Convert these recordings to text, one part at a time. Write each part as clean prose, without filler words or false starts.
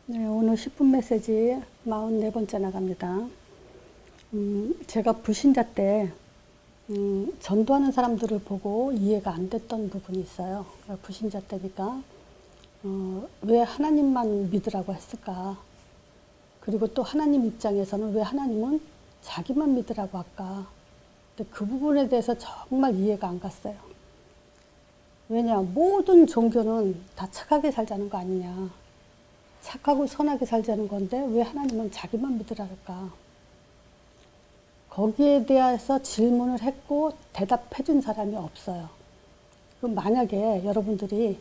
네, 오늘 10분 메시지 44번째 나갑니다. 제가 불신자 때 전도하는 사람들을 보고 이해가 안 됐던 부분이 있어요. 불신자 때니까 왜 하나님만 믿으라고 했을까? 그리고 또 하나님 입장에서는 왜 하나님은 자기만 믿으라고 할까? 근데 그 부분에 대해서 정말 이해가 안 갔어요. 왜냐, 모든 종교는 다 착하게 살자는 거 아니냐. 착하고 선하게 살자는 건데 왜 하나님은 자기만 믿으라 할까? 거기에 대해서 질문을 했고 대답해 준 사람이 없어요. 그럼 만약에 여러분들이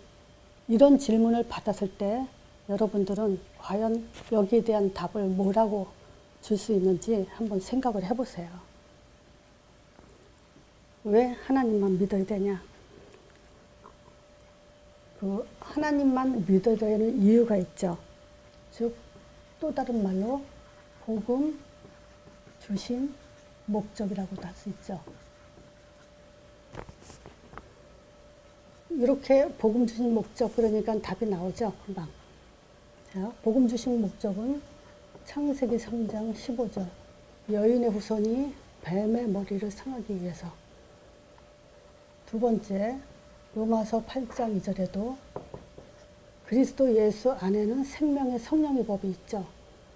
이런 질문을 받았을 때 여러분들은 과연 여기에 대한 답을 뭐라고 줄 수 있는지 한번 생각을 해보세요. 왜 하나님만 믿어야 되냐? 그 하나님만 믿어야 되는 이유가 있죠. 즉, 또 다른 말로 복음 주신 목적이라고도 할 수 있죠. 이렇게 복음 주신 목적, 그러니까 답이 나오죠, 금방. 자, 복음 주신 목적은 창세기 3장 15절. 여인의 후손이 뱀의 머리를 상하기 위해서. 두 번째, 로마서 8장 2절에도 그리스도 예수 안에는 생명의 성령의 법이 있죠.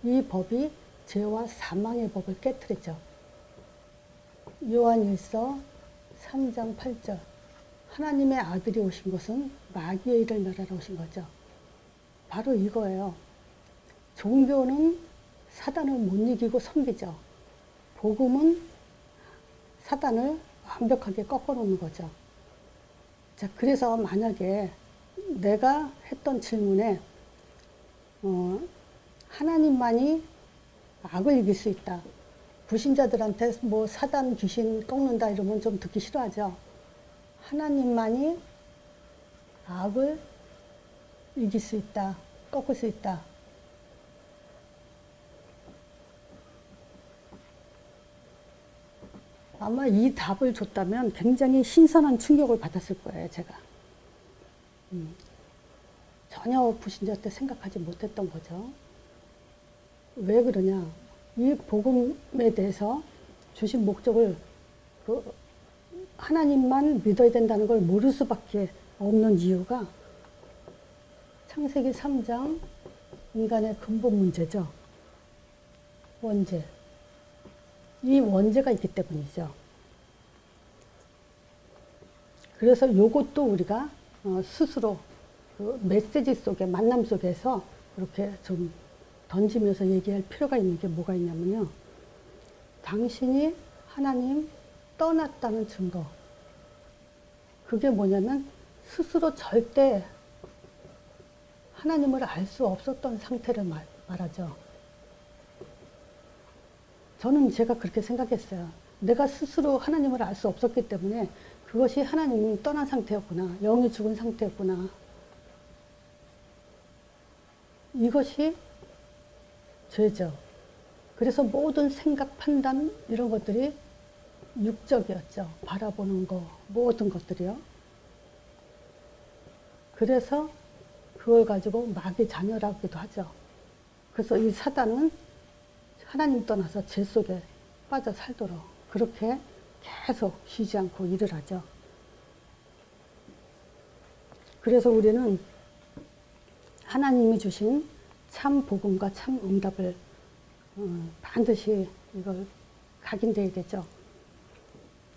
이 법이 죄와 사망의 법을 깨트리죠. 요한일서 3장 8절. 하나님의 아들이 오신 것은 마귀의 일을 멸하러 오신 거죠. 바로 이거예요. 종교는 사단을 못 이기고 섬기죠. 복음은 사단을 완벽하게 꺾어놓는 거죠. 자, 그래서 만약에 내가 했던 질문에 하나님만이 악을 이길 수 있다. 불신자들한테 뭐 사단 귀신 꺾는다 이러면 좀 듣기 싫어하죠. 하나님만이 악을 이길 수 있다. 꺾을 수 있다. 아마 이 답을 줬다면 굉장히 신선한 충격을 받았을 거예요, 제가. 전혀 불신자 때 생각하지 못했던 거죠. 왜 그러냐? 이 복음에 대해서 주신 목적을 하나님만 믿어야 된다는 걸 모를 수밖에 없는 이유가 창세기 3장 인간의 근본 문제죠. 원죄. 이 원죄가 있기 때문이죠. 그래서 이것도 우리가 스스로 그 메시지 속에, 만남 속에서 이렇게 좀 던지면서 얘기할 필요가 있는 게 뭐가 있냐면요. 당신이 하나님 떠났다는 증거. 그게 뭐냐면 스스로 절대 하나님을 알 수 없었던 상태를 말하죠. 저는 제가 그렇게 생각했어요. 내가 스스로 하나님을 알 수 없었기 때문에 그것이 하나님이 떠난 상태였구나. 영이 죽은 상태였구나. 이것이 죄죠. 그래서 모든 생각, 판단 이런 것들이 육적이었죠. 바라보는 거, 모든 것들이요. 그래서 그걸 가지고 마귀 자녀라고도 하죠. 그래서 이 사단은 하나님 떠나서 죄 속에 빠져 살도록 그렇게 계속 쉬지 않고 일을 하죠. 그래서 우리는 하나님이 주신 참 복음과 참 응답을 반드시 이걸 각인돼야 되죠.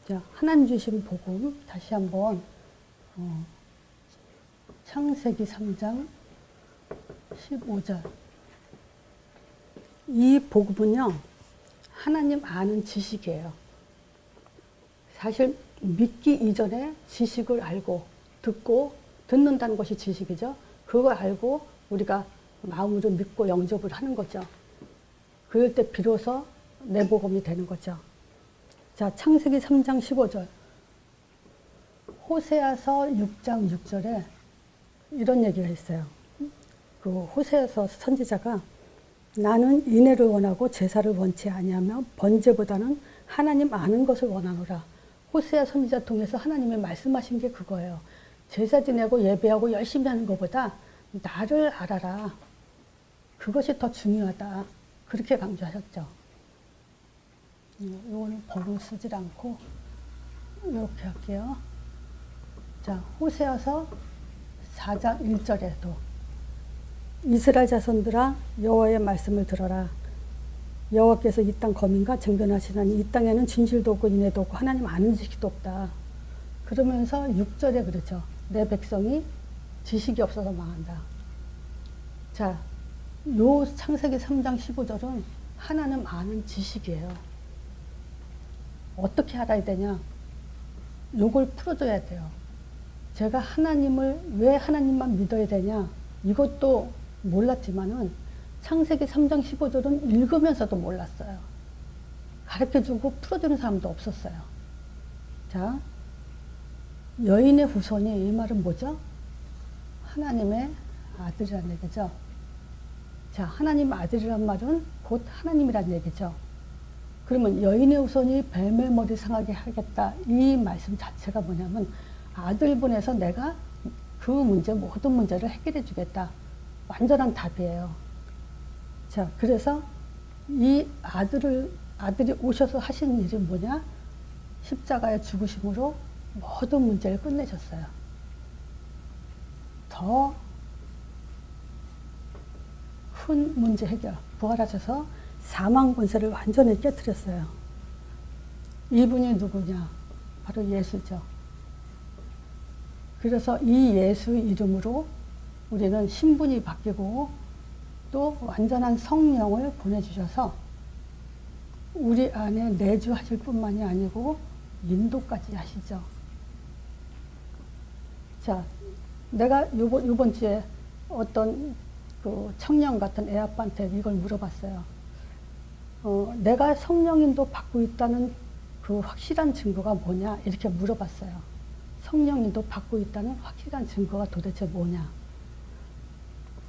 자, 하나님 주신 복음 다시 한번 창세기 3장 15절. 이 복음은요, 하나님 아는 지식이에요. 사실 믿기 이전에 지식을 알고 듣고 듣는다는 것이 지식이죠. 그걸 알고 우리가 마음으로 믿고 영접을 하는 거죠. 그럴 때 비로소 내 복음이 되는 거죠. 자, 창세기 3장 15절. 호세아서 6장 6절에 이런 얘기가 있어요. 그 호세아서 선지자가 나는 인애를 원하고 제사를 원치 아니하며 번제보다는 하나님 아는 것을 원하노라. 호세아 선지자 통해서 하나님이 말씀하신 게 그거예요. 제사 지내고 예배하고 열심히 하는 것보다 나를 알아라. 그것이 더 중요하다. 그렇게 강조하셨죠. 이거는 번호 쓰질 않고 이렇게 할게요. 자, 호세아서 4장 1절에도 이스라엘 자손들아 여호와의 말씀을 들어라. 여호와께서 이 땅 거민과 쟁변하시나니 이 땅에는 진실도 없고 인애도 없고 하나님 아는 지식도 없다. 그러면서 6절에 그러죠. 내 백성이 지식이 없어서 망한다. 자, 요 창세기 3장 15절은 하나님 아는 지식이에요. 어떻게 알아야 되냐? 요걸 풀어줘야 돼요. 제가 하나님을 왜 하나님만 믿어야 되냐? 이것도 몰랐지만은 창세기 3장 15절은 읽으면서도 몰랐어요. 가르쳐주고 풀어주는 사람도 없었어요. 자, 여인의 후손이 이 말은 뭐죠? 하나님의 아들이란 얘기죠. 자, 하나님 아들이란 말은 곧 하나님이란 얘기죠. 그러면 여인의 후손이 뱀의 머리 상하게 하겠다. 이 말씀 자체가 뭐냐면 아들 보내서 내가 그 문제, 모든 문제를 해결해 주겠다. 완전한 답이에요. 자, 그래서 이 아들이 오셔서 하신 일이 뭐냐? 십자가의 죽으심으로 모든 문제를 끝내셨어요. 더 큰 문제 해결, 부활하셔서 사망 권세를 완전히 깨뜨렸어요. 이분이 누구냐? 바로 예수죠. 그래서 이 예수 이름으로 우리는 신분이 바뀌고 또 완전한 성령을 보내주셔서 우리 안에 내주하실 뿐만이 아니고 인도까지 하시죠. 자, 내가 요번 주에 어떤 그 청년 같은 애 아빠한테 이걸 물어봤어요. 내가 성령인도 받고 있다는 그 확실한 증거가 뭐냐? 이렇게 물어봤어요. 성령인도 받고 있다는 확실한 증거가 도대체 뭐냐?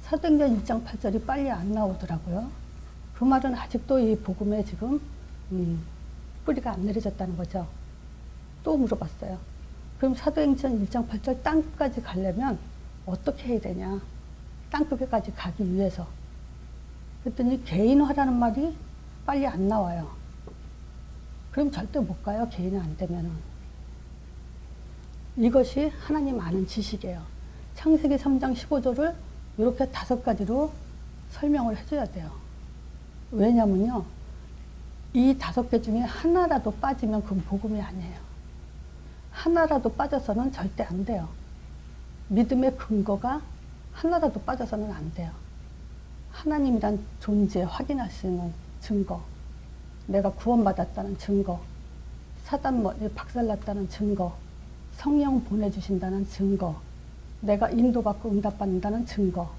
사도행전 1장 8절이 빨리 안 나오더라고요. 그 말은 아직도 이 복음에 지금 뿌리가 안 내려졌다는 거죠. 또 물어봤어요. 그럼 사도행전 1장 8절 땅끝까지 가려면 어떻게 해야 되냐? 땅끝까지 가기 위해서. 그랬더니 개인화라는 말이 빨리 안 나와요. 그럼 절대 못 가요. 개인화 안 되면은. 이것이 하나님 아는 지식이에요. 창세기 3장 15절을 이렇게 5가지로 설명을 해줘야 돼요. 왜냐면요. 이 5개 중에 하나라도 빠지면 그건 복음이 아니에요. 하나라도 빠져서는 절대 안 돼요. 믿음의 근거가 하나라도 빠져서는 안 돼요. 하나님이란 존재 확인할 수 있는 증거, 내가 구원받았다는 증거, 사단 머리 박살났다는 증거, 성령 보내주신다는 증거, 내가 인도받고 응답받는다는 증거,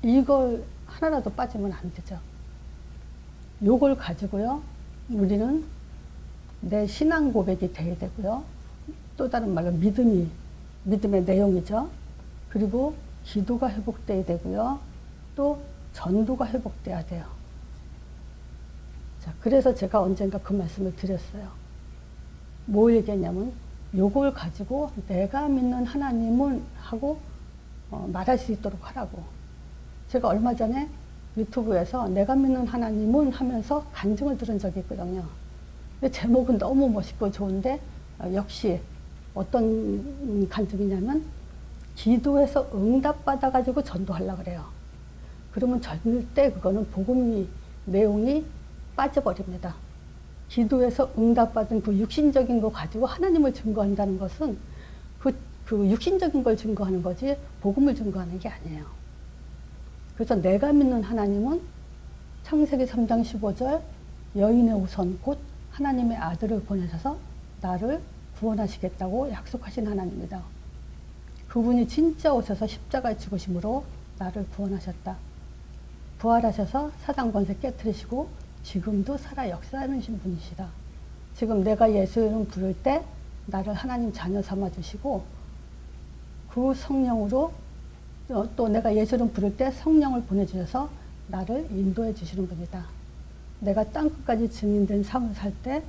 이걸 하나라도 빠지면 안 되죠. 요걸 가지고요, 우리는 내 신앙 고백이 돼야 되고요. 또 다른 말로 믿음의 내용이죠. 그리고 기도가 회복돼야 되고요. 또 전도가 회복돼야 돼요. 자, 그래서 제가 언젠가 그 말씀을 드렸어요. 뭐 얘기했냐면 요걸 가지고 내가 믿는 하나님은 하고 말할 수 있도록 하라고. 제가 얼마 전에 유튜브에서 내가 믿는 하나님은 하면서 간증을 들은 적이 있거든요. 근데 제목은 너무 멋있고 좋은데 역시 어떤 간증이냐면 기도해서 응답받아가지고 전도하려고 그래요. 그러면 절대 그거는 복음이 내용이 빠져버립니다. 기도해서 응답받은 그 육신적인 거 가지고 하나님을 증거한다는 것은 그 육신적인 걸 증거하는 거지 복음을 증거하는 게 아니에요. 그래서 내가 믿는 하나님은 창세기 3장 15절 여인의 우선 곧 하나님의 아들을 보내셔서 나를 구원하시겠다고 약속하신 하나님입니다. 그분이 진짜 오셔서 십자가에 죽으심으로 나를 구원하셨다. 부활하셔서 사단 권세 깨뜨리시고 지금도 살아 역사하시는 분이시다. 지금 내가 예수 이름 부를 때 나를 하나님 자녀 삼아 주시고 그 성령으로 또 내가 예수 이름 부를 때 성령을 보내주셔서 나를 인도해 주시는 분이다. 내가 땅끝까지 증인된 삶을 살 때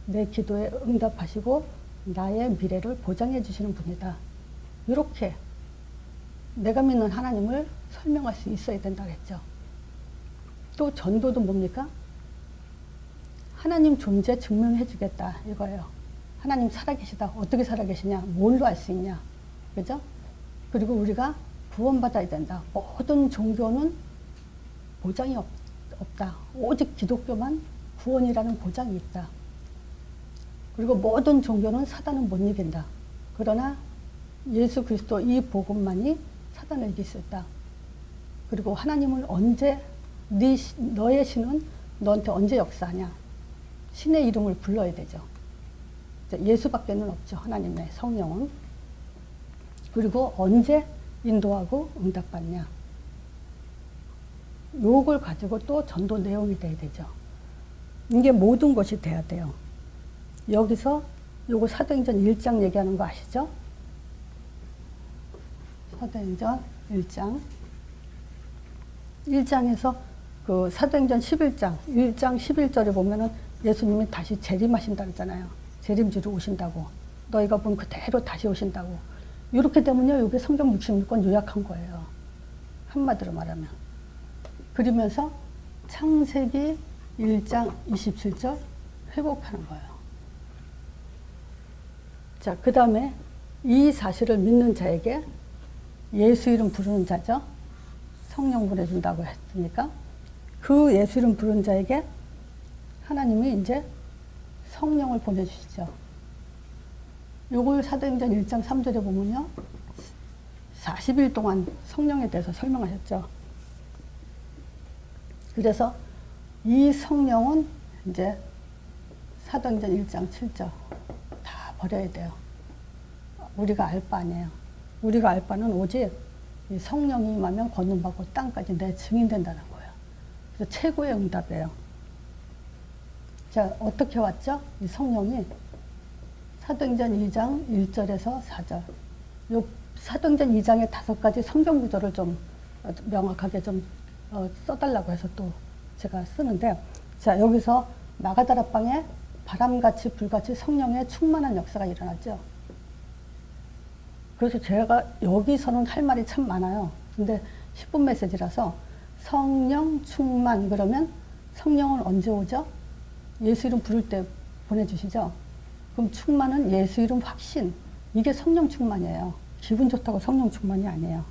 내 기도에 응답하시고 나의 미래를 보장해 주시는 분이다. 이렇게 내가 믿는 하나님을 설명할 수 있어야 된다고 했죠. 또 전도도 뭡니까? 하나님 존재 증명해 주겠다 이거예요. 하나님 살아계시다. 어떻게 살아계시냐? 뭘로 알 수 있냐? 그죠? 그리고 우리가 구원받아야 된다. 모든 종교는 보장이 없다. 오직 기독교만 구원이라는 보장이 있다. 그리고 모든 종교는 사단은 못 이긴다. 그러나 예수 그리스도 이 복음만이 사단을 이길 수 있다. 그리고 하나님은 언제 너의 신은 너한테 언제 역사하냐? 신의 이름을 불러야 되죠. 예수밖에는 없죠. 하나님의 성령은. 그리고 언제 인도하고 응답받냐? 요걸 가지고 또 전도 내용이 돼야 되죠. 이게 모든 것이 돼야 돼요. 여기서 요거 사도행전 1장 얘기하는 거 아시죠? 사도행전 1장. 1장에서 그 사도행전 11장, 1장 11절에 보면은 예수님이 다시 재림하신다 그러잖아요. 재림주로 오신다고. 너희가 본 그대로 다시 오신다고. 이렇게 되면요, 이게 성경 66권 요약한 거예요. 한마디로 말하면. 그러면서 창세기 1장 27절 회복하는 거예요. 자, 그 다음에 이 사실을 믿는 자에게 예수 이름 부르는 자죠. 성령 보내준다고 했으니까 그 예수 이름 부르는 자에게 하나님이 이제 성령을 보내주시죠. 요걸 사도행전 1장 3절에 보면요. 40일 동안 성령에 대해서 설명하셨죠. 그래서 이 성령은 이제 사도행전 1장 7절 다 버려야 돼요. 우리가 알 바 아니에요. 우리가 알 바는 오직 이 성령이 임하면 권능받고 땅까지 내 증인된다는 거예요. 그래서 최고의 응답이에요. 자, 어떻게 왔죠? 이 성령이 사도행전 2장 1절에서 4절. 요 사도행전 2장의 5가지 성경 구절을 좀 명확하게 좀 써달라고 해서 또 제가 쓰는데, 자, 여기서 마가다라 방에 바람같이 불같이 성령의 충만한 역사가 일어났죠. 그래서 제가 여기서는 할 말이 참 많아요. 근데 10분 메시지라서 성령 충만 그러면 성령은 언제 오죠? 예수 이름 부를 때 보내주시죠. 그럼 충만은 예수 이름 확신. 이게 성령 충만이에요. 기분 좋다고 성령 충만이 아니에요.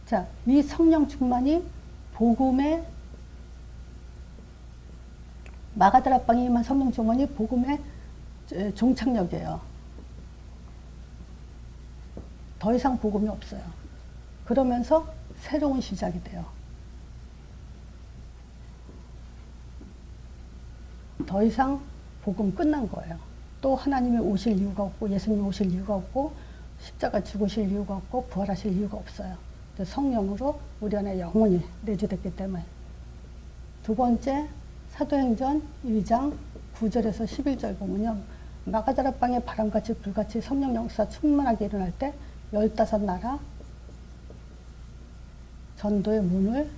자, 이 성령 충만이 복음의 마가다라 방에 임한 성령 충만이 복음의 종착역이에요. 더 이상 복음이 없어요. 그러면서 새로운 시작이 돼요. 더 이상 복음 끝난 거예요. 또 하나님이 오실 이유가 없고 예수님이 오실 이유가 없고 십자가 죽으실 이유가 없고 부활하실 이유가 없어요. 성령으로 우리 안에 영원히 내주됐기 때문에. 두 번째 사도행전 2장 9절에서 11절 보면요. 마가다라 방에 바람같이 불같이 성령 역사 충만하게 일어날 때 15나라 전도의 문을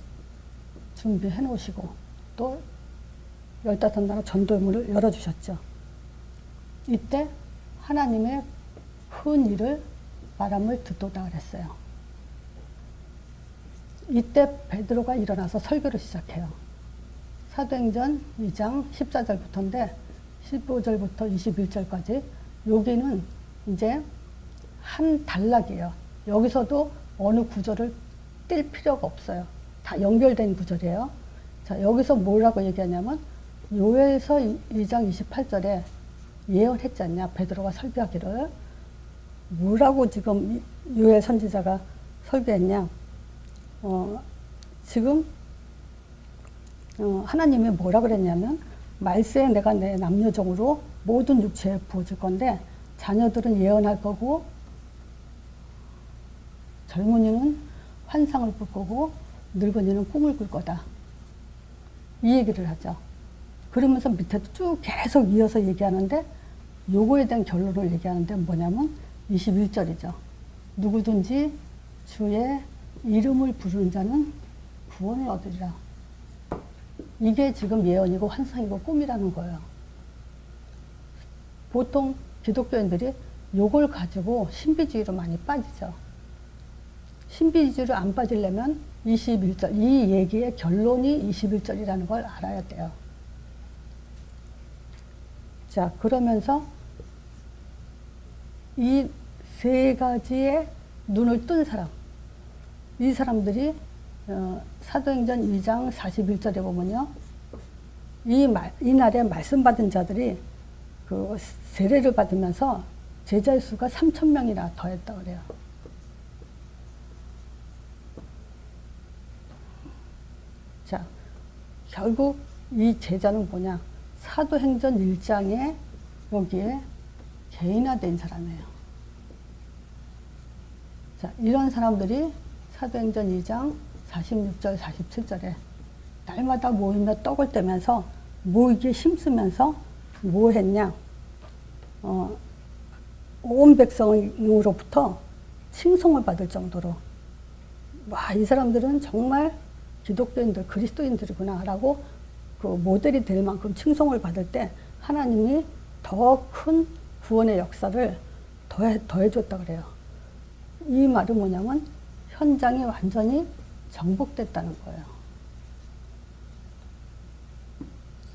준비해 놓으시고 또 15나라 전도의 문을 열어주셨죠. 이때 하나님의 큰 일을 바람을 듣도다 그랬어요. 이때 베드로가 일어나서 설교를 시작해요. 사도행전 2장 14절부터인데 15절부터 21절까지 여기는 이제 한 단락이에요. 여기서도 어느 구절을 뗄 필요가 없어요. 다 연결된 구절이에요. 자, 여기서 뭐라고 얘기하냐면 요엘서 2장 28절에 예언했지 않냐. 베드로가 설교하기를. 뭐라고 지금 요엘 선지자가 설교했냐. 지금 하나님이 뭐라 그랬냐면 말세에 내가 내 남녀종으로 모든 육체에 부어줄 건데 자녀들은 예언할 거고 젊은이는 환상을 볼 거고 늙은이는 꿈을 꿀 거다. 이 얘기를 하죠. 그러면서 밑에도 쭉 계속 이어서 얘기하는데 요거에 대한 결론을 얘기하는데 뭐냐면 21절이죠. 누구든지 주의 이름을 부르는 자는 구원을 얻으리라. 이게 지금 예언이고 환상이고 꿈이라는 거예요. 보통 기독교인들이 요걸 가지고 신비주의로 많이 빠지죠. 신비주의로 안 빠지려면 21절, 이 얘기의 결론이 21절이라는 걸 알아야 돼요. 자, 그러면서 이 세 가지의 눈을 뜬 사람, 이 사람들이 사도행전 2장 41절에 보면요, 이날에 말씀 받은 자들이 그 세례를 받으면서 제자의 수가 3,000명이나 더했다 그래요. 자, 결국 이 제자는 뭐냐? 사도행전 1장에 여기에 개인화된 사람이에요. 자, 이런 사람들이 사도행전 2장 46절, 47절에 날마다 모이며 떡을 떼면서 모이기에 힘쓰면서 뭐 했냐? 온 백성으로부터 칭송을 받을 정도로, 와, 이 사람들은 정말 기독교인들, 그리스도인들이구나 라고 그 모델이 될 만큼 칭송을 받을 때 하나님이 더 큰 구원의 역사를 더해줬다 그래요. 이 말은 뭐냐면 현장이 완전히 정복됐다는 거예요.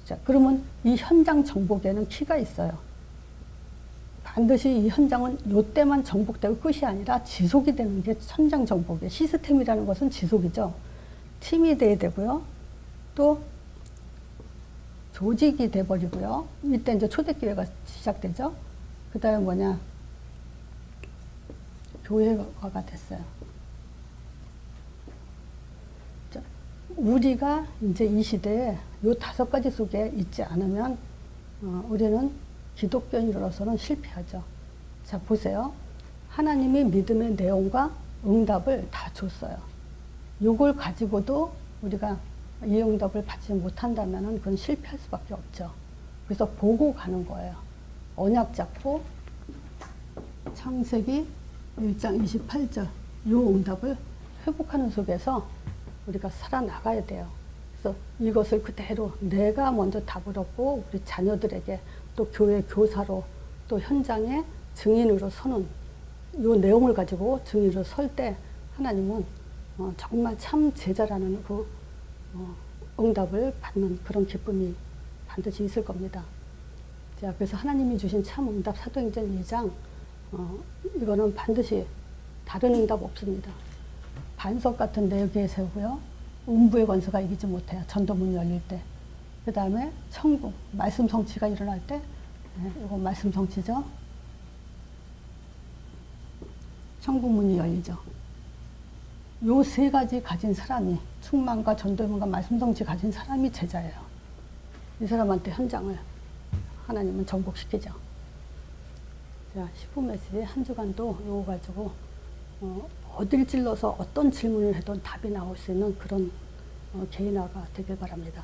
자, 그러면 이 현장 정복에는 키가 있어요. 반드시 이 현장은 요때만 정복되고 끝이 아니라 지속이 되는 게 현장 정복이에요. 시스템이라는 것은 지속이죠. 팀이 돼야 되고요. 또 조직이 돼버리고요. 이때 이제 초대교회가 시작되죠. 그 다음에 뭐냐? 교회화가 됐어요. 자, 우리가 이제 이 시대에 요 5가지 속에 있지 않으면 우리는 기독교인으로서는 실패하죠. 자, 보세요. 하나님이 믿음의 내용과 응답을 다 줬어요. 요걸 가지고도 우리가 이 응답을 받지 못한다면 그건 실패할 수밖에 없죠. 그래서 보고 가는 거예요. 언약 잡고 창세기 1장 28절 요 응답을 회복하는 속에서 우리가 살아나가야 돼요. 그래서 이것을 그대로 내가 먼저 답을 얻고 우리 자녀들에게 또 교회 교사로 또 현장에 증인으로 서는 요 내용을 가지고 증인으로 설 때 하나님은 정말 참 제자라는 그 응답을 받는 그런 기쁨이 반드시 있을 겁니다. 자, 그래서 하나님이 주신 참 응답 사도행전 2장 이거는 반드시 다른 응답 없습니다. 반석 같은 내기에 세우고요. 음부의 권세가 이기지 못해요. 전도문이 열릴 때. 그 다음에 천국, 말씀 성취가 일어날 때, 이건 말씀 성취죠. 천국 문이 열리죠. 요 세 가지 가진 사람이, 충만과 전도문과 말씀 성취 가진 사람이 제자예요. 이 사람한테 현장을 하나님은 정복시키죠. 자, 10분 메시지 한 주간도 요거 가지고 어딜 찔러서 어떤 질문을 해도 답이 나올 수 있는 그런 개인화가 되길 바랍니다.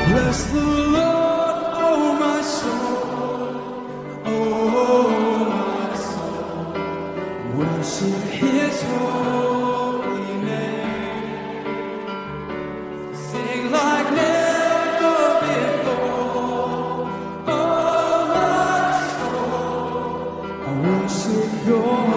Bless the Lord, oh my soul, oh my soul, worship His holy name, sing like never before, oh my soul, I worship Your